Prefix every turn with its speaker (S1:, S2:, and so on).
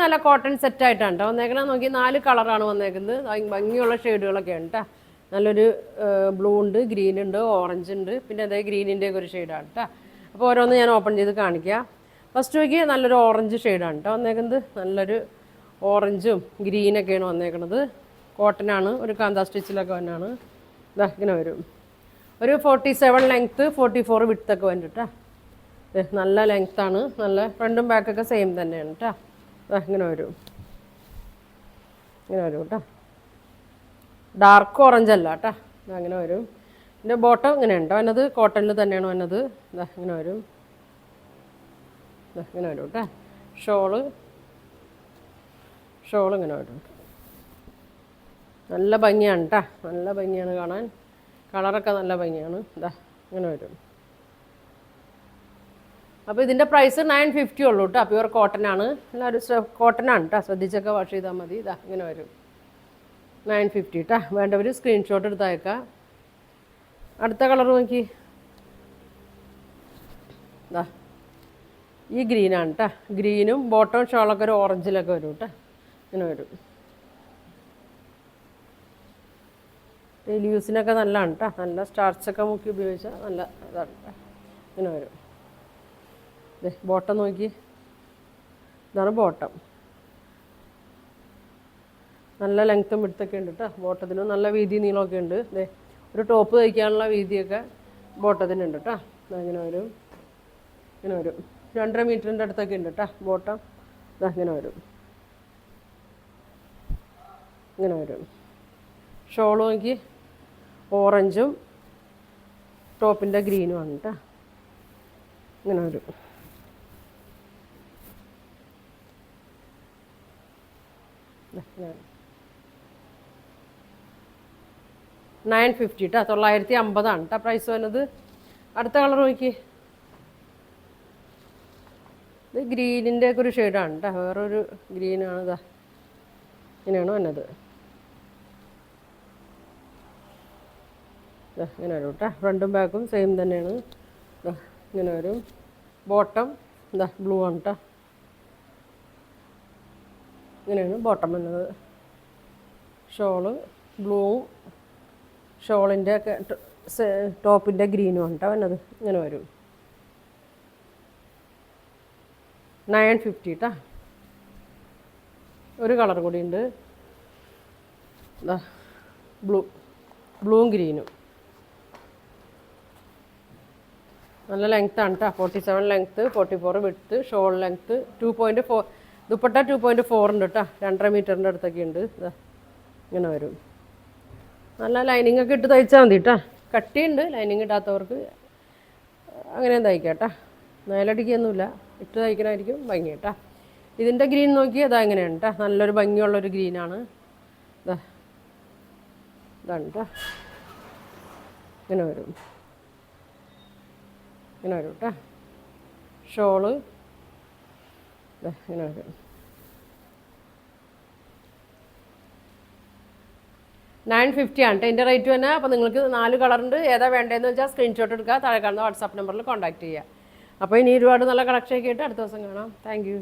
S1: നല്ല കോട്ടൺ സെറ്റായിട്ടാണ് കേട്ടോ വന്നേക്കണത്. നോക്കി 4 കളറാണ് വന്നേക്കുന്നത്. ഭംഗിയുള്ള ഷെയ്ഡുകളൊക്കെ ഉണ്ട് കേട്ടോ. നല്ലൊരു ബ്ലൂ ഉണ്ട്, ഗ്രീൻ ഉണ്ട്, ഓറഞ്ച് ഉണ്ട്, പിന്നെ അതേ ഗ്രീനിൻ്റെ ഒക്കെ ഒരു ഷെയ്ഡാണ് കേട്ടോ. അപ്പോൾ ഓരോന്ന് ഞാൻ ഓപ്പൺ ചെയ്ത് കാണിക്കാം. ഫസ്റ്റ് നോക്കി നല്ലൊരു ഓറഞ്ച് ഷെയ്ഡാണ് കേട്ടോ വന്നേക്കുന്നത്. നല്ലൊരു ഓറഞ്ചും ഗ്രീനൊക്കെയാണ് വന്നേക്കുന്നത്. കോട്ടനാണ്, ഒരു കാന്താ സ്റ്റിച്ചിലൊക്കെ വന്നാണ്. ഇതാ ഇങ്ങനെ വരും. ഒരു 47 ലെങ്ത്ത്, 44 വിഡ്ത്തൊക്കെ വരും കേട്ടോ. നല്ല ലെങ്ത്താണ്, നല്ല ഫ്രണ്ടും ബാക്കൊക്കെ സെയിം തന്നെയാണ് കേട്ടോ. ഇങ്ങനെ വരും, ഇങ്ങനെ വരും കേട്ടോ. ഡാർക്ക് ഓറഞ്ച് അല്ല കേട്ടോ, അങ്ങനെ വരും. പിന്നെ ബോട്ടം ഇങ്ങനെ ഉണ്ടോ വന്നത്, കോട്ടണിൽ തന്നെയാണ് വന്നത്. ഇങ്ങനെ വരും, ഇങ്ങനെ വരും കേട്ടോ. ഷോള് ഇങ്ങനെ വരും. നല്ല ഭംഗിയാണ് കേട്ടോ, നല്ല ഭംഗിയാണ് കാണാൻ. കളറൊക്കെ നല്ല ഭംഗിയാണ്. ഇങ്ങനെ വരും. അപ്പോൾ ഇതിൻ്റെ പ്രൈസ് 950 ഉള്ളൂ കേട്ടോ. പ്യുവർ കോട്ടൺ ആണ്, എല്ലാവരും കോട്ടൺ ആണ് കേട്ടോ, ശ്രദ്ധിച്ചൊക്കെ വാഷ് ചെയ്താൽ മതി. ഇങ്ങനെ വരും 950 കേട്ടോ. വേണ്ടവർ സ്ക്രീൻഷോട്ട് എടുത്ത് അയക്കാം. അടുത്ത കളർ നോക്കി, ഈ ഗ്രീനാണ് കേട്ടോ. ഗ്രീനും ബോട്ടം ഷോളൊക്കെ ഒരു ഓറഞ്ചിലൊക്കെ വരും കേട്ടോ. ഇങ്ങനെ വരും. ഡെയിലി യൂസിനൊക്കെ നല്ലതാണ് കേട്ടോ. നല്ല സ്റ്റാർച്ചൊക്കെ മുക്കി ഉപയോഗിച്ചാൽ നല്ല ഇതാണ് കേട്ടോ. ഇങ്ങനെ വരും. ബോട്ടം നോക്കി, ഇതാണ് ബോട്ടം. നല്ല ലെങ്ത്തും വിഡ്ത്തൊക്കെ ഉണ്ട് കേട്ടോ. ബോട്ടത്തിനും നല്ല വീതി നീളമൊക്കെ ഉണ്ട്. ഒരു ടോപ്പ് തയ്ക്കാനുള്ള വീതിയൊക്കെ ബോട്ടത്തിനുണ്ട് കേട്ടോ. ഇങ്ങനെ വരും, ഇങ്ങനെ വരും. 2.5 മീറ്ററിൻ്റെ അടുത്തൊക്കെ ഉണ്ട് കേട്ടോ ബോട്ടം. ഇങ്ങനെ വരും, ഇങ്ങനെ വരും. ഷോൾ നോക്കി, ഓറഞ്ചും ടോപ്പിൻ്റെ ഗ്രീനുമാണ് കേട്ടോ. ഇങ്ങനെ വരും. $950 കേട്ടോ. 950 കേട്ടോ പ്രൈസ് വരുന്നത്. അടുത്ത കളർ നോക്കി, ഇത് ഗ്രീനിൻ്റെ ഒക്കെ ഒരു ഷെയ്ഡാണ് കേട്ടോ. വേറൊരു ഗ്രീനാണ്. ഇങ്ങനെയാണ് വന്നത്. ഇങ്ങനെ വരും കേട്ടോ. ഫ്രണ്ടും ബാക്കും സെയിം തന്നെയാണ്. ഇങ്ങനെ വരും. ബോട്ടം ബ്ലൂ ആണ് കേട്ടോ. ഇങ്ങനെയാണ് ബോട്ടം വന്നത്. ഷോള് ബ്ലൂവും ഷോളിൻ്റെ ഒക്കെ ടോപ്പിൻ്റെ ഗ്രീനും ആണ് കേട്ടോ വന്നത്. ഇങ്ങനെ വരും. 950 കേട്ടോ. ഒരു കളർ കൂടി ഉണ്ട്, ബ്ലൂവും ഗ്രീനും. നല്ല ലെങ്ത്താണ് കേട്ടോ. 47 length, 44 width. Shawl length 2.4. Dupatta 2.4 ഉണ്ട് കേട്ടോ. 2.5 മീറ്ററിൻ്റെ അടുത്തൊക്കെ ഉണ്ട്. ഇങ്ങനെ വരും. നല്ല ലൈനിങ് ഒക്കെ ഇട്ട് തയ്ച്ചാൽ മതി കേട്ടോ. കട്ടിയുണ്ട്, ലൈനിങ് ഇടാത്തവർക്ക് അങ്ങനെയും തയ്ക്കാം കേട്ടോ. നേലടിക്കൊന്നുമില്ല, ഇട്ട് തയ്ക്കണമായിരിക്കും ഭംഗി കേട്ടോ. ഇതിൻ്റെ ഗ്രീൻ നോക്കി ഇങ്ങനെയാണ് കേട്ടോ. നല്ലൊരു ഭംഗിയുള്ളൊരു ഗ്രീനാണ്. ഇതാണ് കേട്ടോ. ഇങ്ങനെ വരും, ഇങ്ങനെ വരും കേട്ടോ. ഷോള് ഇങ്ങനെ വരും. 950 ആണ് കേട്ടോ ഇതിൻ്റെ റേറ്റ് തന്നെ. അപ്പോൾ നിങ്ങൾക്ക് 4 കളറുണ്ട്. ഏതാ വേണ്ടതെന്ന് വെച്ചാൽ സ്ക്രീൻഷോട്ട് എടുക്കുക. താഴെ കാണുന്ന വാട്സാപ്പ് നമ്പറിൽ കോൺടാക്ട് ചെയ്യുക. അപ്പോൾ ഇനി ഒരുപാട് നല്ല കളക്ഷൻ ഒക്കെ ആയിട്ട് അടുത്ത ദിവസം കാണാം. Thank you.